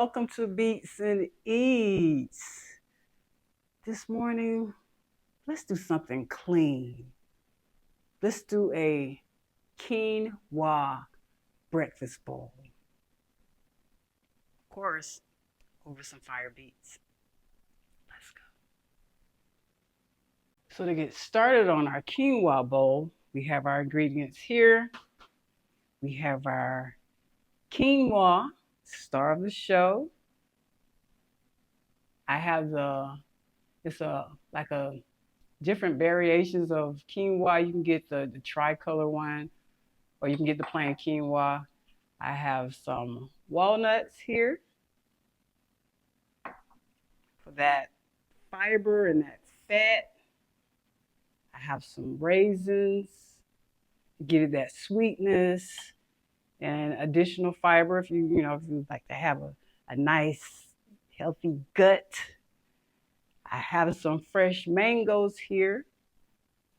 Welcome to Beats and Eats. This morning, let's do something clean. Let's do a quinoa breakfast bowl. Of course, over some fire beets. Let's go. So to get started on our quinoa bowl, we have our ingredients here. We have our quinoa, star of the show. I have it's like a different variations of quinoa. You can get the tricolor one, or you can get the plain quinoa. I have some walnuts here for that fiber and that fat. I have some raisins to give it that sweetness and additional fiber if you like to have a nice healthy gut. I have some fresh mangoes here.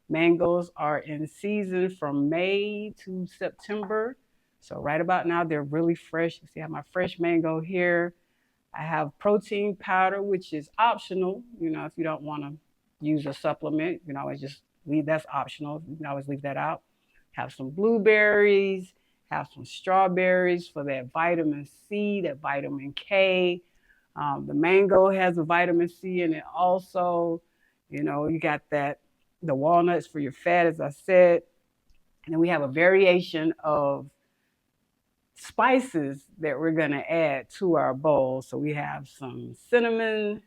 Mangoes are in season from May to September. So right about now, they're really fresh. You see I have my fresh mango here. I have protein powder, which is optional. If you don't want to use a supplement, you can always just leave, that's optional. You can always leave that out. Have some blueberries, have some strawberries for that vitamin C, that vitamin K. The mango has a vitamin C in it also. You got the walnuts for your fat, as I said. And then we have a variation of spices that we're going to add to our bowl. So we have some cinnamon,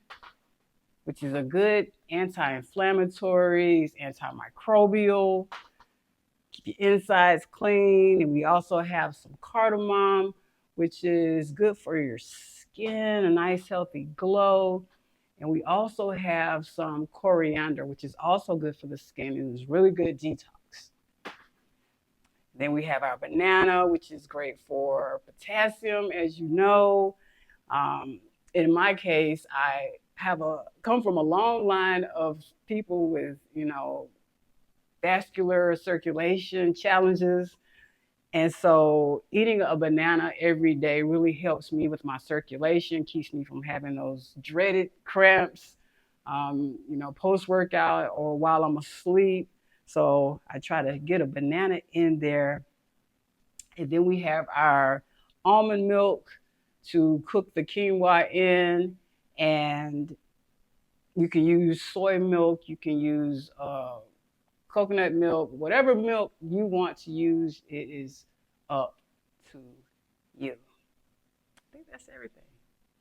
which is a good anti-inflammatory, it's antimicrobial, keep your insides clean. And we also have some cardamom, which is good for your skin, a nice healthy glow. And we also have some coriander, which is also good for the skin and is really good detox. Then we have our banana, which is great for potassium, as you know. In my case, I come from a long line of people with, vascular circulation challenges. And so eating a banana every day really helps me with my circulation, keeps me from having those dreaded cramps, post-workout or while I'm asleep. So I try to get a banana in there. And then we have our almond milk to cook the quinoa in. And you can use soy milk, you can use coconut milk, whatever milk you want to use, it is up to you. I think that's everything.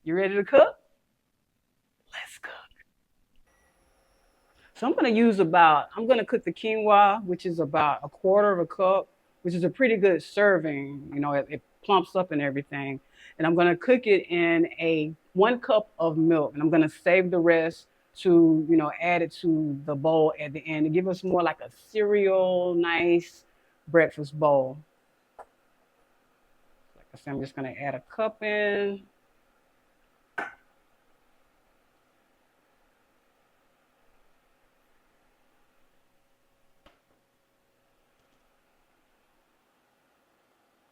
You ready to cook? Let's cook. So I'm going to cook the quinoa, which is about a quarter of a cup, which is a pretty good serving. It plumps up and everything. And I'm going to cook it in a 1 cup of milk. And I'm going to save the rest to, add it to the bowl at the end to give us more like a cereal, nice breakfast bowl. Like I said, I'm just going to add a cup in.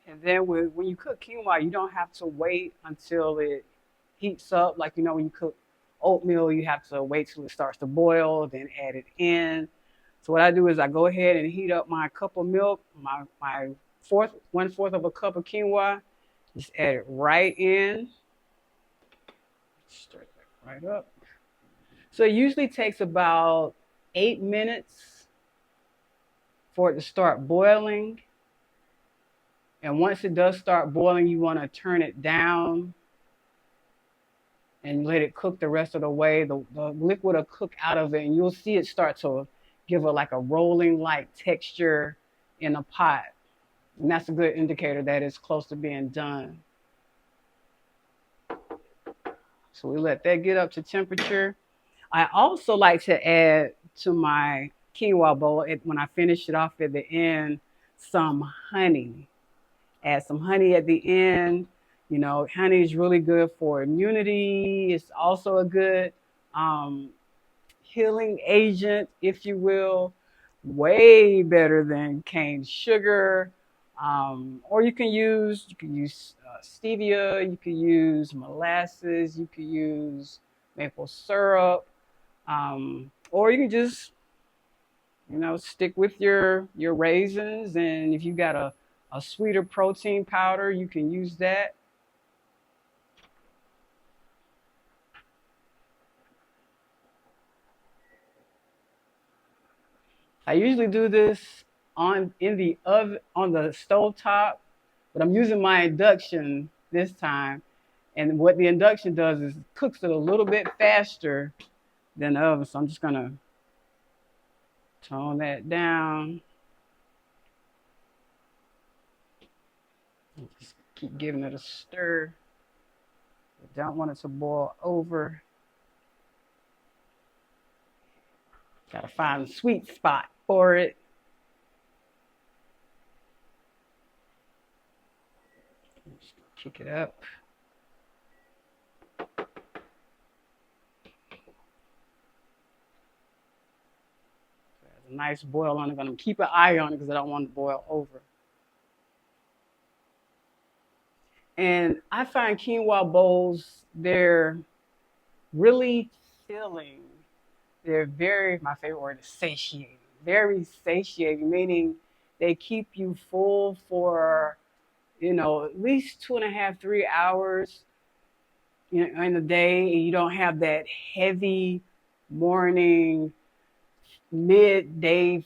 And then when you cook quinoa, you don't have to wait until it heats up. Like, when you cook oatmeal, you have to wait till it starts to boil, then add it in. So what I do is I go ahead and heat up my cup of milk, my 1/4 of a cup of quinoa, just add it right in. Stir it right up. So it usually takes about 8 minutes for it to start boiling. And once it does start boiling, you want to turn it down and let it cook the rest of the way. The liquid will cook out of it, and you'll see it start to give it like a rolling-like texture in a pot. And that's a good indicator that it's close to being done. So we let that get up to temperature. I also like to add to my quinoa bowl, when I finish it off at the end, some honey. Add some honey at the end. Honey is really good for immunity. It's also a good healing agent, if you will. Way better than cane sugar. Or you can use stevia, you can use molasses, you can use maple syrup, or you can just stick with your raisins. And if you got a sweeter protein powder, you can use that. I usually do this in the oven on the stove top, but I'm using my induction this time. And what the induction does is cooks it a little bit faster than the oven. So I'm just gonna tone that down. Just keep giving it a stir. I don't want it to boil over. Gotta find the sweet spot for it. Just kick it up. There's a nice boil on it. I'm gonna keep an eye on it because I don't want it to boil over. And I find quinoa bowls, they're really filling. They're my favorite word is satiating. Very satiating, meaning they keep you full for, at least 2.5, 3 hours, in the day. And you don't have that heavy morning, midday,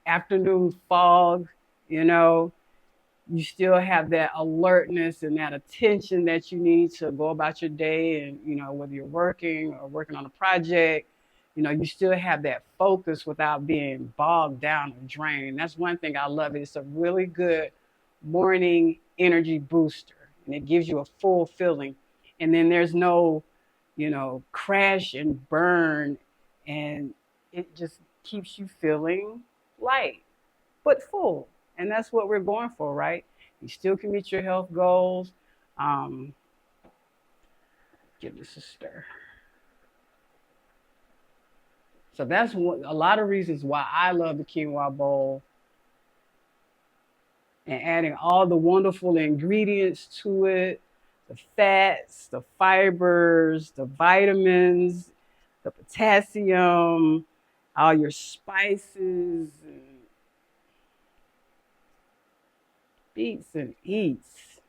afternoon fog, you still have that alertness and that attention that you need to go about your day. And, whether you're working or working on a project, you still have that focus without being bogged down or drained. That's one thing I love. It's a really good morning energy booster, and it gives you a full feeling. And then there's no, crash and burn, and it just keeps you feeling light but full. And that's what we're going for, right? You still can meet your health goals. Give this a stir. So that's a lot of reasons why I love the quinoa bowl, and adding all the wonderful ingredients to it, the fats, the fibers, the vitamins, the potassium, all your spices, and BeatzNEatz.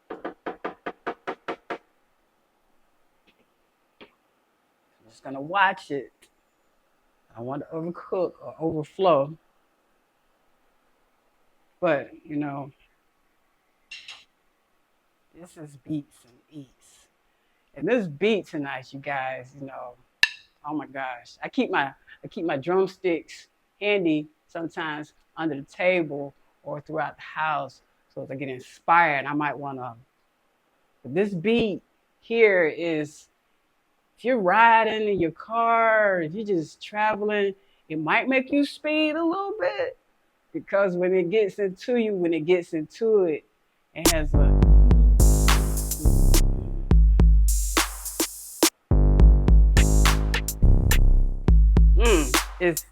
I'm just gonna watch it. I don't want to overcook or overflow. But, this is BeatzNEatz. And this BeatzNEatz, you guys, oh my gosh. I keep my drumsticks handy sometimes under the table or throughout the house. So if I get inspired, I might want to. But this beat here is, if you're riding in your car, if you're just traveling, it might make you speed a little bit, because when it gets into it, it has a it's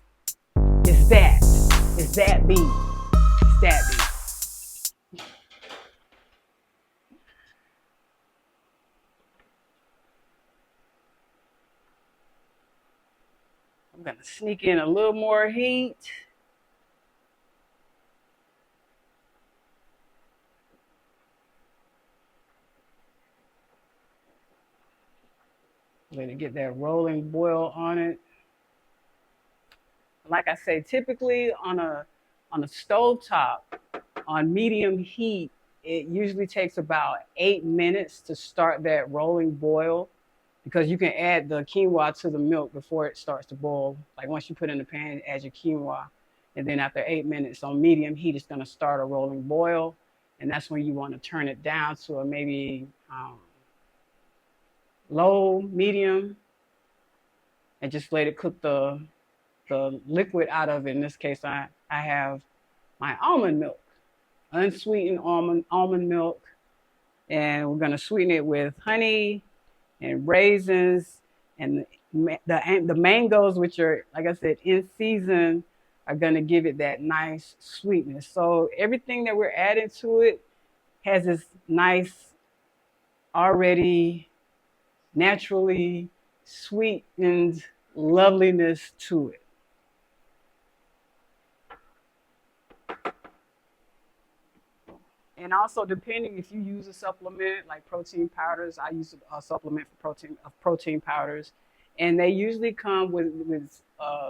that beat. It's that beat. I'm gonna sneak in a little more heat. Let it get that rolling boil on it. Like I say, typically on a stove top on medium heat, it usually takes about 8 minutes to start that rolling boil, because you can add the quinoa to the milk before it starts to boil. Like once you put it in the pan, add your quinoa, and then after 8 minutes on medium heat, it's going to start a rolling boil, and that's when you want to turn it down to a maybe low, medium, and just let it cook the liquid out of it. In this case, I have my almond milk, unsweetened almond milk, and we're going to sweeten it with honey and raisins. And the mangoes, which are, like I said, in season, are going to give it that nice sweetness. So everything that we're adding to it has this nice, already naturally sweetened loveliness to it. And also, depending if you use a supplement like protein powders, I use a supplement for protein powders, and they usually come with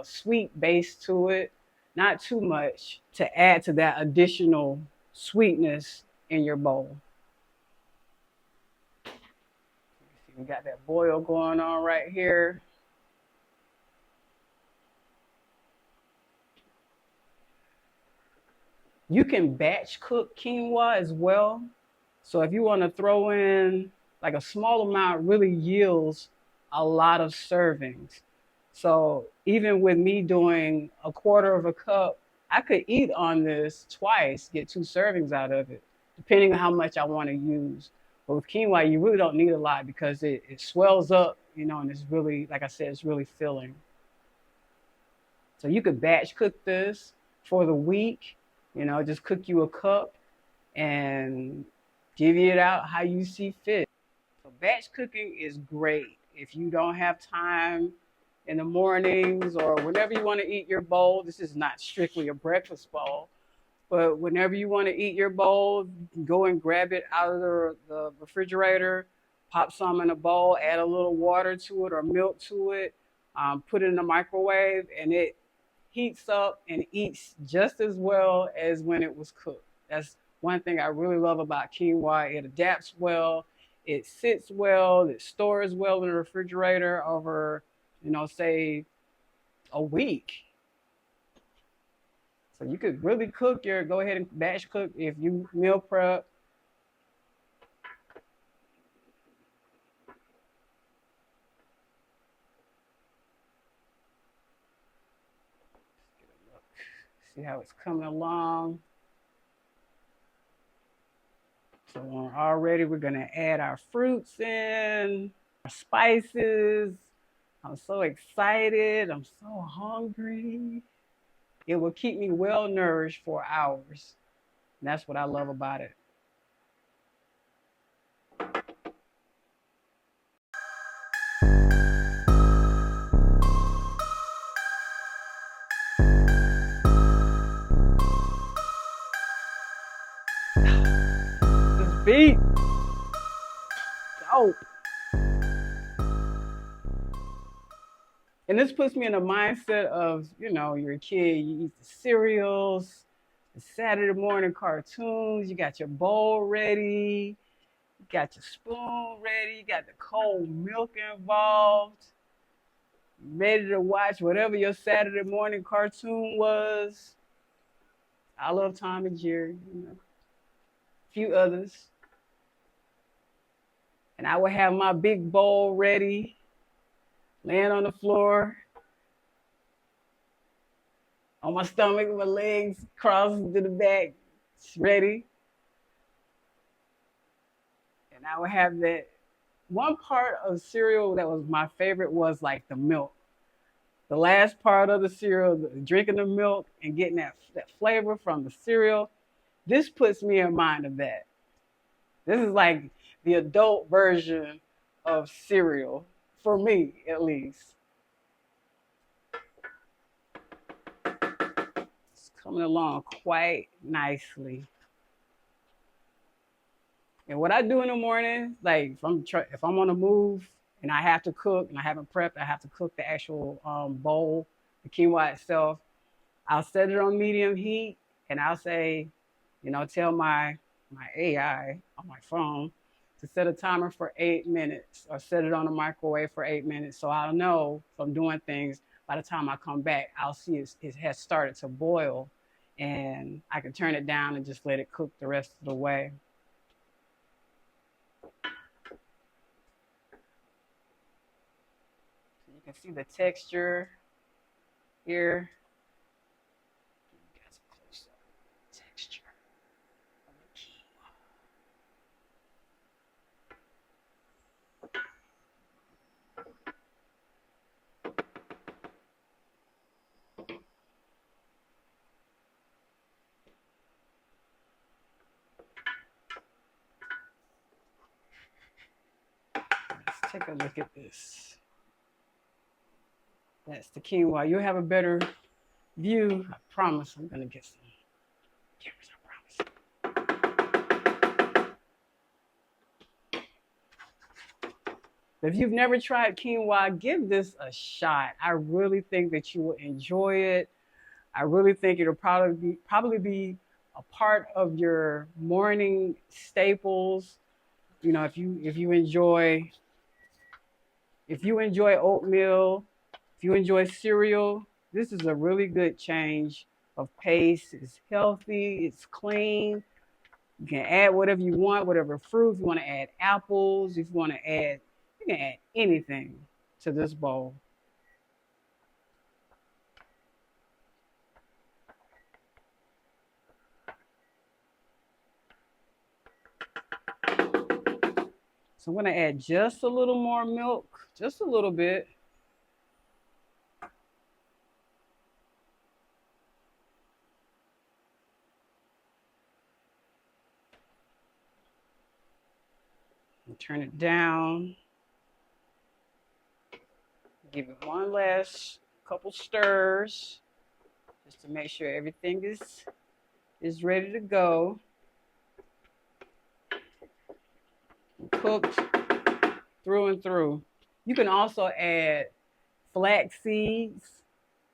sweet base to it, not too much, to add to that additional sweetness in your bowl. See, we got that boil going on right here. You can batch cook quinoa as well. So if you want to throw in like a small amount, really yields a lot of servings. So even with me doing a quarter of a cup, I could eat on this twice, get 2 servings out of it, depending on how much I want to use. But with quinoa, you really don't need a lot because it swells up, and it's really, like I said, it's really filling. So you could batch cook this for the week, just cook you a cup and divvy it out how you see fit. So batch cooking is great if you don't have time in the mornings or whenever you want to eat your bowl. This is not strictly a breakfast bowl, but whenever you want to eat your bowl, go and grab it out of the refrigerator, pop some in a bowl, add a little water to it or milk to it, put it in the microwave, and it heats up and eats just as well as when it was cooked. That's one thing I really love about quinoa. It adapts well, it sits well, it stores well in the refrigerator over, say a week. So you could really go ahead and batch cook if you meal prep. See how it's coming along. So already we're gonna add our fruits in, our spices. I'm so excited. I'm so hungry. It will keep me well nourished for hours. And that's what I love about it. This beat, dope. And this puts me in a mindset of, you're a kid, you eat the cereals, the Saturday morning cartoons, you got your bowl ready, you got your spoon ready, you got the cold milk involved, ready to watch whatever your Saturday morning cartoon was. I love Tom and Jerry, a few others. And I would have my big bowl ready, laying on the floor, on my stomach, with my legs crossed to the back, ready. And I would have that. One part of cereal that was my favorite was like the milk. The last part of the cereal, drinking the milk and getting that flavor from the cereal, this puts me in mind of that. This is like the adult version of cereal, for me at least. It's coming along quite nicely. And what I do in the morning, like if I'm on the move and I have to cook and I haven't prepped, I have to cook the actual bowl, the quinoa itself. I'll set it on medium heat and I'll say, tell my AI on my phone to set a timer for 8 minutes or set it on the microwave for 8 minutes. So I'll know if I'm doing things, by the time I come back, I'll see it has started to boil and I can turn it down and just let it cook the rest of the way. You can see the texture here. You guys a close up texture of the quinoa. Take a look at this. That's the quinoa. You'll have a better view. I promise I'm gonna get some cameras, I promise. If you've never tried quinoa, give this a shot. I really think that you will enjoy it. I really think it'll probably be a part of your morning staples. You know, if you enjoy oatmeal, if you enjoy cereal, this is a really good change of pace. It's healthy, it's clean. You can add whatever you want, whatever fruit. If you want to add apples, if you want to add, you can add anything to this bowl. So I'm going to add just a little more milk, just a little bit. And turn it down. Give it one last couple stirs just to make sure everything is ready to go. Cooked through and through. You can also add flax seeds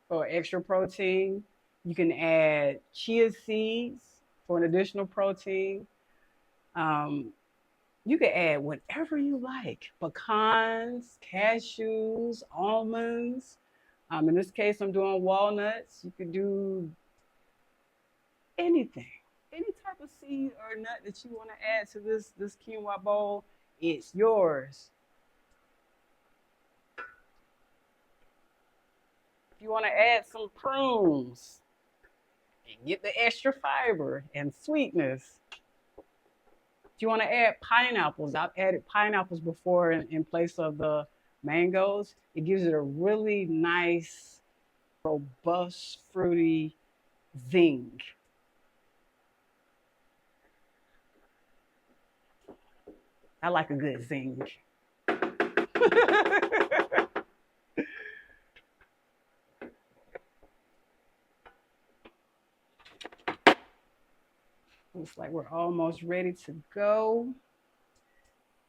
for extra protein. You can add chia seeds for an additional protein. You can add whatever you like. Pecans, cashews, almonds. In this case, I'm doing walnuts. You could do anything. Any type of seed or nut that you want to add to this quinoa bowl, it's yours. If you want to add some prunes and get the extra fiber and sweetness. If you want to add pineapples, I've added pineapples before in place of the mangoes. It gives it a really nice, robust, fruity zing. I like a good zing. Looks like we're almost ready to go.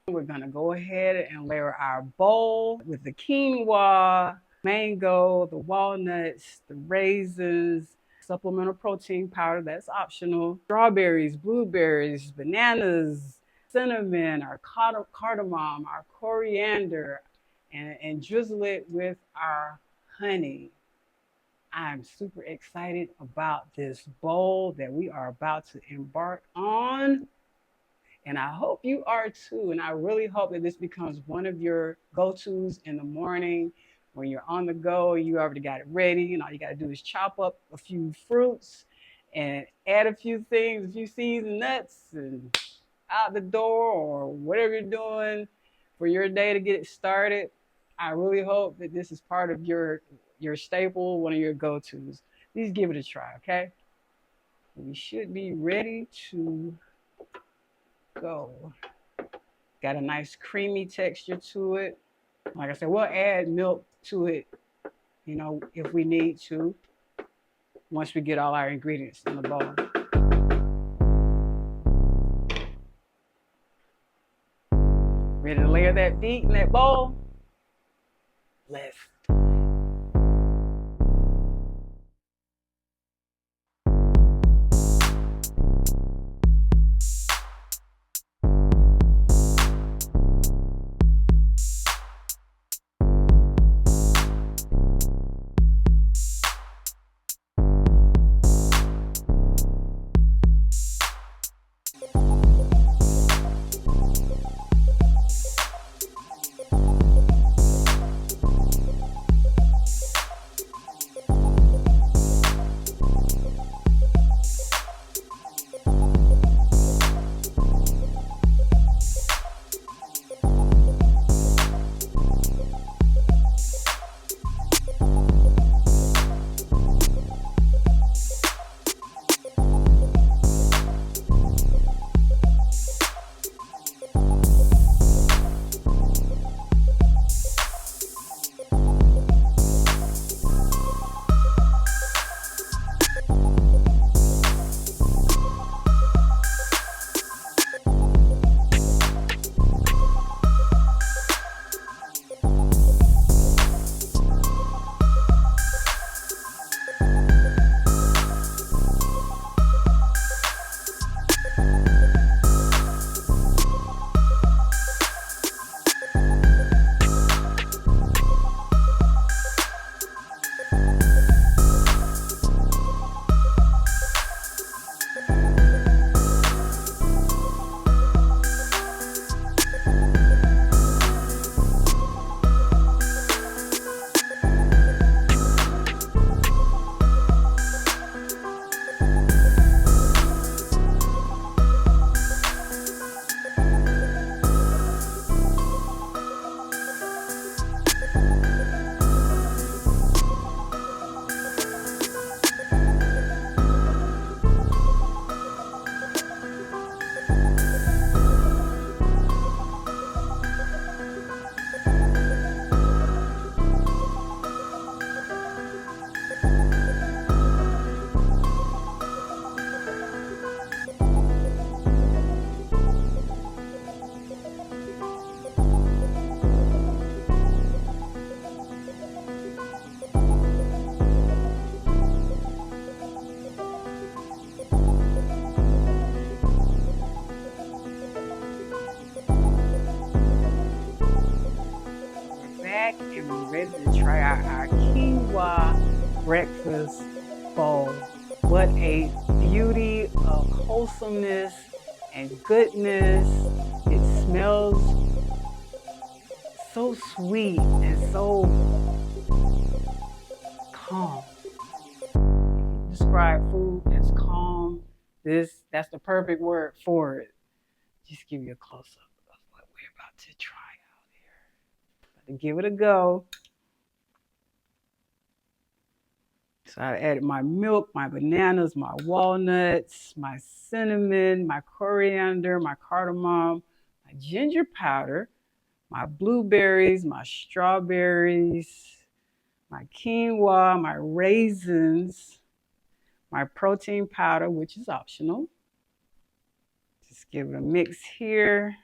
We're gonna go ahead and layer our bowl with the quinoa, mango, the walnuts, the raisins, supplemental protein powder, that's optional, strawberries, blueberries, bananas, cinnamon, our cardamom, our coriander, and drizzle it with our honey. I'm super excited about this bowl that we are about to embark on. And I hope you are too. And I really hope that this becomes one of your go-tos in the morning when you're on the go, you already got it ready. And all you got to do is chop up a few fruits and add a few things, a few seeds and nuts, and out the door or whatever you're doing for your day to get it started. I really hope that this is part of your staple, one of your go-tos. Please give it a try, okay? We should be ready to go. Got a nice creamy texture to it. Like I said, we'll add milk to it, you know, if we need to, once we get all our ingredients in the bowl. Ready to layer that beet in that bowl? Let's back and we're ready to try out our quinoa breakfast bowl. What a beauty of wholesomeness and goodness. It smells so sweet and so calm. Describe food as calm. That's the perfect word for it. Just give you a close-up of what we're about to try out here. About to give it a go. So I added my milk, my bananas, my walnuts, my cinnamon, my coriander, my cardamom, my ginger powder, my blueberries, my strawberries, my quinoa, my raisins, my protein powder, which is optional. Just give it a mix here.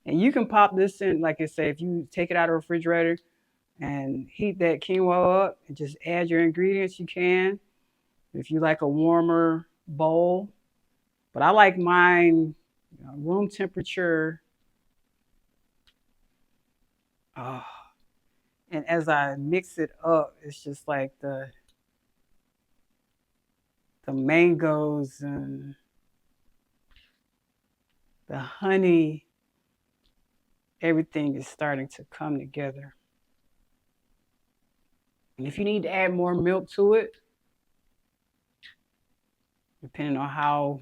And you can pop this in, like I say, if you take it out of the refrigerator and heat that quinoa up and just add your ingredients, you can. If you like a warmer bowl. But I like mine room temperature. Oh. And as I mix it up, it's just like the mangoes and the honey, everything is starting to come together. And if you need to add more milk to it, depending on how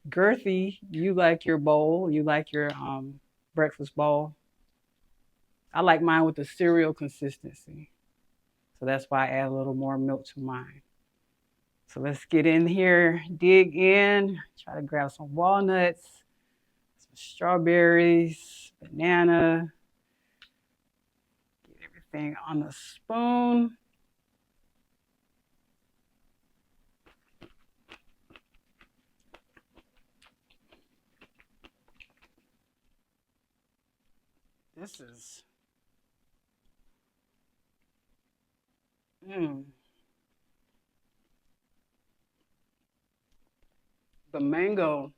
girthy you like your bowl, you like your breakfast bowl. I like mine with the cereal consistency. So that's why I add a little more milk to mine. So let's get in here, dig in, try to grab some walnuts, some strawberries, banana, get everything on the spoon. This is, the mango.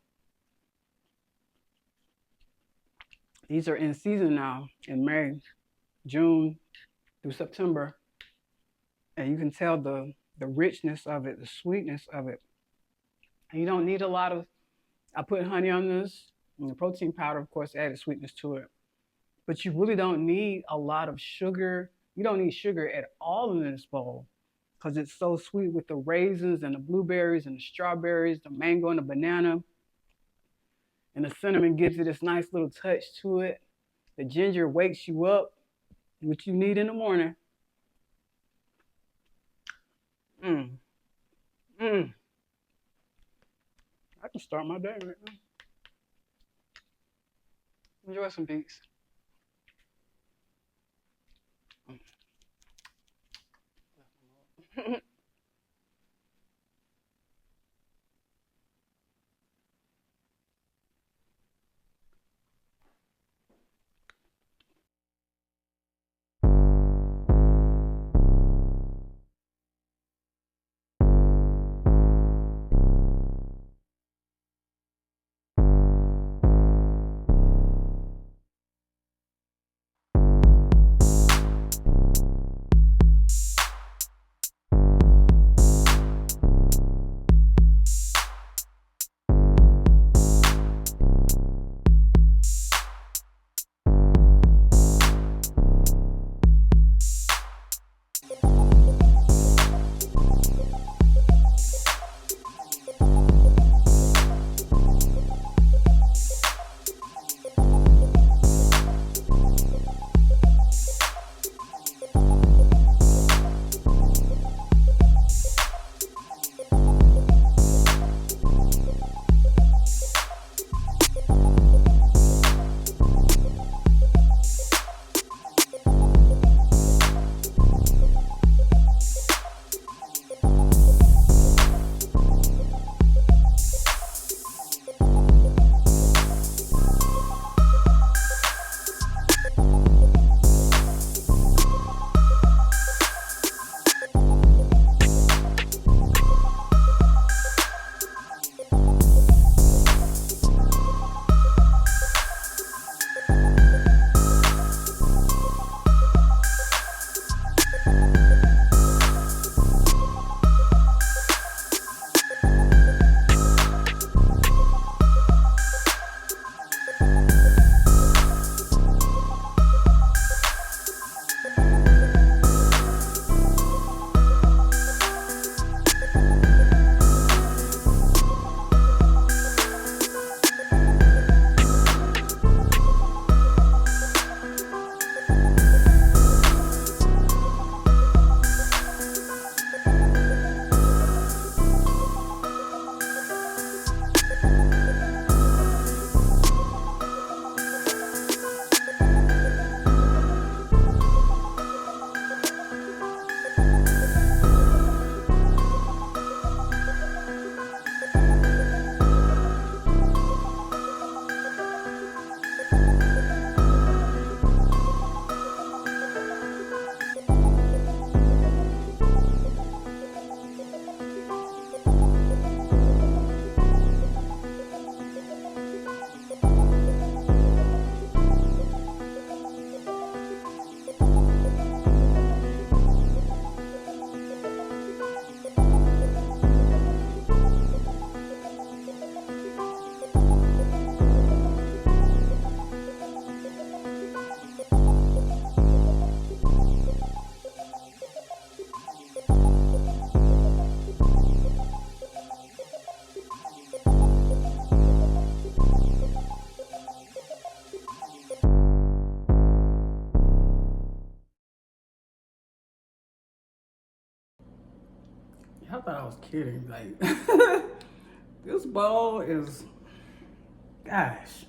These are in season now in May, June through September. And you can tell the richness of it, the sweetness of it. And you don't need a lot of, I put honey on this, and the protein powder, of course, added sweetness to it. But you really don't need a lot of sugar. You don't need sugar at all in this bowl because it's so sweet with the raisins and the blueberries and the strawberries, the mango and the banana. And the cinnamon gives it this nice little touch to it. The ginger wakes you up, which you need in the morning. I can start my day right now. Enjoy some beets. thought I was kidding. Like, this bowl is, gosh.